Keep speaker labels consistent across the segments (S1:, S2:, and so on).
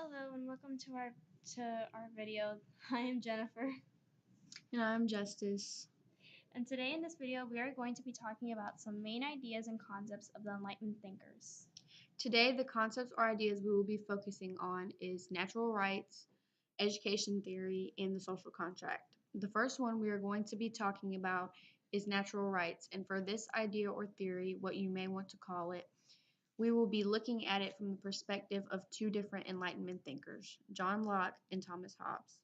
S1: Hello and welcome to our video. I am Jennifer,
S2: And I'm Justice.
S1: and today in this video we are going to be talking about some main ideas and concepts of the Enlightenment thinkers.
S2: Today, the concepts or ideas we will be focusing on is natural rights, education theory, and the social contract. The first one we are going to be talking about is natural rights, and for this idea or theory, what you may want to call it, we will be looking at it from the perspective of two different Enlightenment thinkers, John Locke and Thomas Hobbes.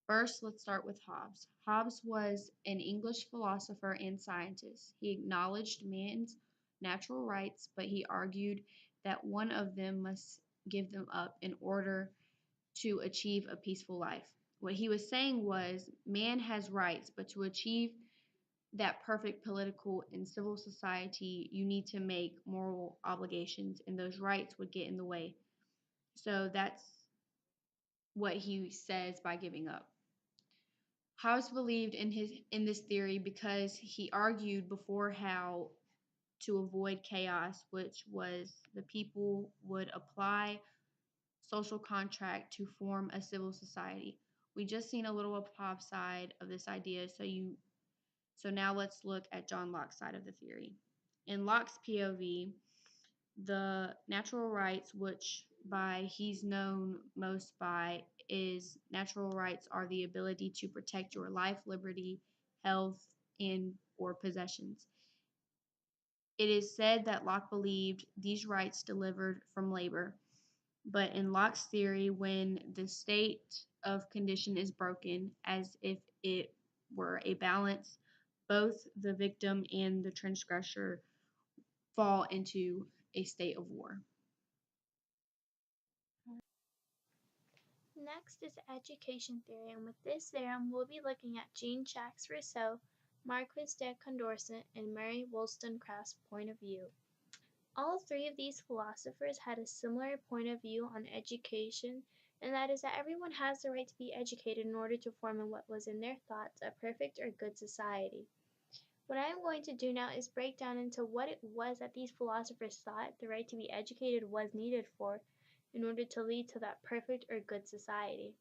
S2: First, let's start with Hobbes. Hobbes was an English philosopher and scientist. He acknowledged man's natural rights, but he argued that one of them must give them up in order to achieve a peaceful life. What he was saying was man has rights, but to achieve that perfect political and civil society, you need to make moral obligations, and those rights would get in the way. So that's what he says by giving up. Hobbes believed in this theory because he argued before how to avoid chaos, which was the people would apply social contract to form a civil society. We just seen a little of Hobbes' side of this idea, so now let's look at John Locke's side of the theory. In Locke's POV, the natural rights, which by he's known most by, is natural rights are the ability to protect your life, liberty, health, and or possessions. It is said that Locke believed these rights delivered from labor, but in Locke's theory, when the state of condition is broken, as if it were a balance, both the victim and the transgressor fall into a state of war.
S1: Next is education theory, and with this theorem we'll be looking at Jean-Jacques Rousseau, Marquis de Condorcet, and Mary Wollstonecraft's point of view. All three of these philosophers had a similar point of view on education, and that is that everyone has the right to be educated in order to form in what was in their thoughts a perfect or good society. What I am going to do now is break down into what it was that these philosophers thought the right to be educated was needed for in order to lead to that perfect or good society.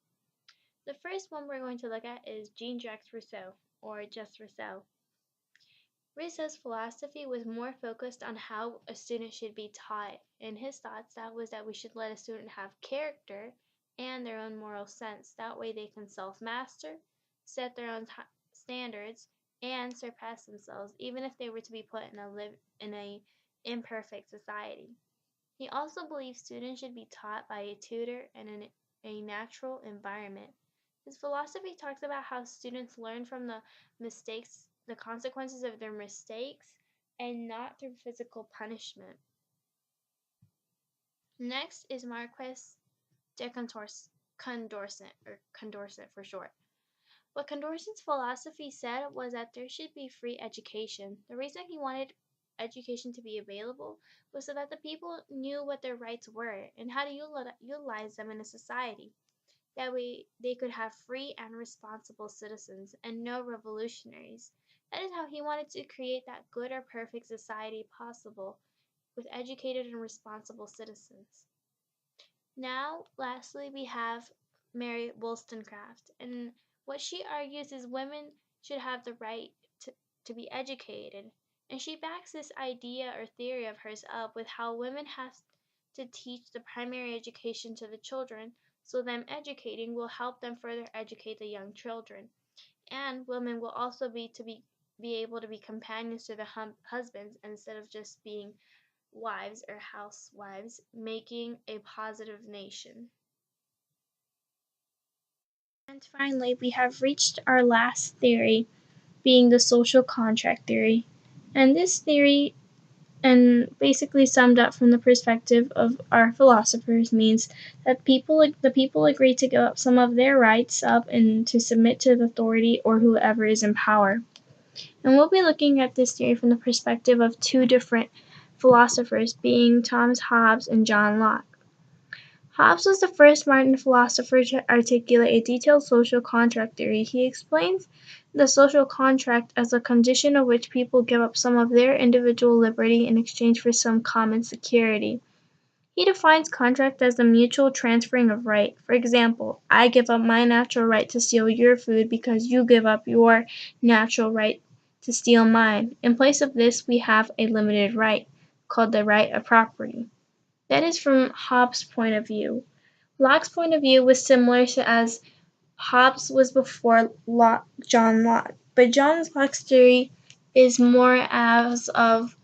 S1: The first one we're going to look at is Jean-Jacques Rousseau, or just Rousseau. Rousseau's philosophy was more focused on how a student should be taught. In his thoughts, that was that we should let a student have character and their own moral sense. That way they can self-master, set their own standards, and surpass themselves, even if they were to be put in a imperfect society. He also believed students should be taught by a tutor and in a natural environment. His philosophy talks about how students learn from the consequences of their mistakes, and not through physical punishment. Next is Marquis de Condorcet, or Condorcet for short. What Condorcet's philosophy said was that there should be free education. The reason he wanted education to be available was so that the people knew what their rights were and how to utilize them in a society. That way they could have free and responsible citizens and no revolutionaries. That is how he wanted to create that good or perfect society possible with educated and responsible citizens. Now, lastly, we have Mary Wollstonecraft, and what she argues is women should have the right to be educated, and she backs this idea or theory of hers up with how women have to teach the primary education to the children, so them educating will help them further educate the young children, and women will also be able to be companions to their husbands instead of just being wives or housewives, making a positive nation. And finally, we have reached our last theory, being the social contract theory. And this theory, and basically summed up from the perspective of our philosophers, means that the people agree to give up some of their rights up and to submit to the authority or whoever is in power. And we'll be looking at this theory from the perspective of two different philosophers, being Thomas Hobbes and John Locke. Hobbes was the first modern philosopher to articulate a detailed social contract theory. He explains the social contract as a condition of which people give up some of their individual liberty in exchange for some common security. He defines contract as the mutual transferring of right. For example, I give up my natural right to steal your food because you give up your natural right to steal mine. In place of this, we have a limited right, called the right of property. That is from Hobbes' point of view. Locke's point of view was similar to as Hobbes was before John Locke, but John Locke's theory is more as of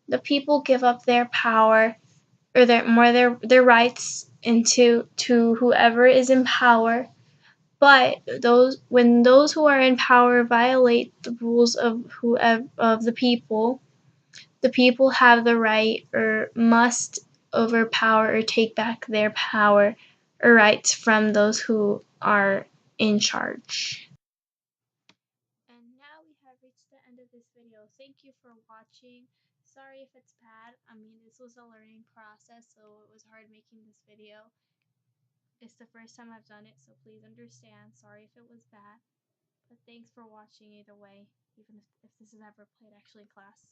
S1: the people give up their power or their rights into to whoever is in power, but those who are in power violate the rules of the people have the right or must overpower or take back their power or rights from those who are in charge. And now we have reached the end of this video. Thank you for watching. Sorry if it's bad. I mean, this was a learning process, so it was hard making this video. It's the first time I've done it, so please understand. Sorry if it was bad. But thanks for watching either way, even if this is ever played actually in class.